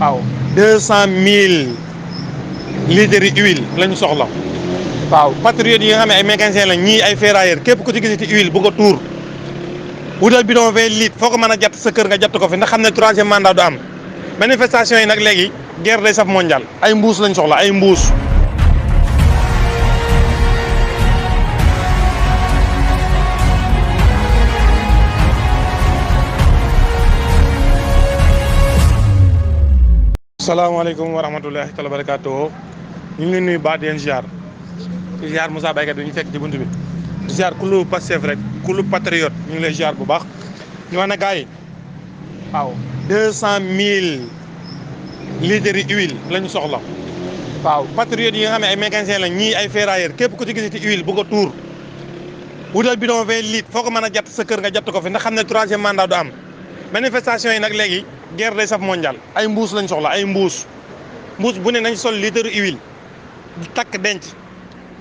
waaw 200 000 litres huile la ñu soxla. waaw patriotes yi nga xam ne ay mécaniciens la ñii ay ferrailleurs képp ku ci gisati huile bu ko tuur wutal bidon 20 litres foo ko mën a jatt sa kër nga jatt ko fi ndax xam ne troisième mandat du am. manifestation yi nag léegi guerre day saf mondial ay mbuus lañ soxla ay mbuus. salaamaaleykum wa rahmatullahi taala barakaatu ñu ngi leen nuyu baax di leen ziar Moussa Baykat bi ñu fekk ci buntu bi ziar kulu Pastef rek kulu patriote ñu ngi lay ziar bu baax ñu wax ne gars yi waaw 200 000 litres huile la ñu soxla. waaw patriote yi nga xam ne ay mécaniciens la ñii ay ferrailleurs képp ku ci gisati huile bu ko tuur wutal bidon 20 litres foo ko mën a jatt sa kër nga jatt ko fi ndax xam ne troisième mandat du am. manifestation yi nag léegi guerre day saf mondial ay mbuus lañ soxla ay mbuus bu ne nañ sol litre huile takk denc.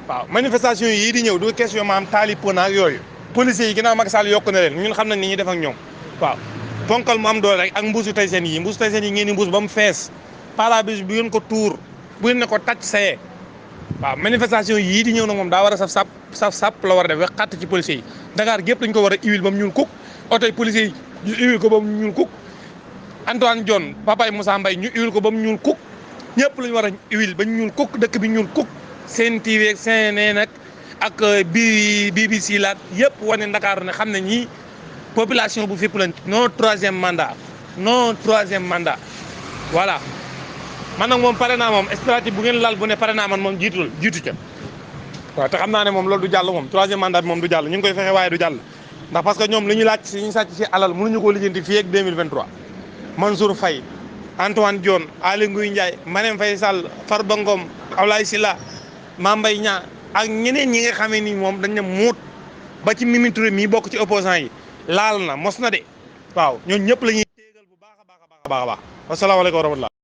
waaw manifestation yii di ñëw du question maam taali pona ak yooyu policiers yi ginnaaw Macky Sall yokk na leen ñun xam nañ ni ñuy def ak ñoom. waaw ponkal mu am doole rek ak mbuusu tey seen yi mbuusu tey seen yi ngeen di mbuus ba mu fees pare-brise bu ngeen ko tuur bu ngeen ne ko tàcc sayee. waaw manifestation yii di ñëw nag moom daa war a saf sap la war a def wax xatt ci policiers yi Dakar gépp dañ ko war a huile ba mu ñuul kuk oto yi policiers yi ñu huile ko ba mu ñuul kuk Antoine Diome papay Moussa Mbaye ñu huile ko ba mu ñuul kuk ñëpp lañu war a huile ba ñu ñuul kuk dëkk bi ñuul kuk Sen TV ak CNN ak BBC laat yëpp wane Dakar ne xam ne ñii population bu fépp lañ non troisième mandat voilà man nag moom pare naa moom stratégie bu ngeen lal bu ne pare naa man moom jiitu ca waaw te xam naa ne moom loolu du jàll moom troisième mandat bi moom du jàll ñu ngi koy fexe waaye du jàll ndax parce que ñoom li ñu laaj si ñu sàcc si alal mënuñu koo lijjanti fii ak 2023 Mansour Faye Antoine Diome Aly Ngouille Ndiaye Marème Faye Sall Farba Ngom Ablaye Sylla Mame Mbaye Niang ak ñeneen ñi nga xamee ni moom dañ ne muut ba ci Mimi Touré mii bokk ci opposant yi laal na mos na de waaw ñooñu ñëpp la ñuy téegal bu baax a baax wasalaamaaleykum wa rahmatulah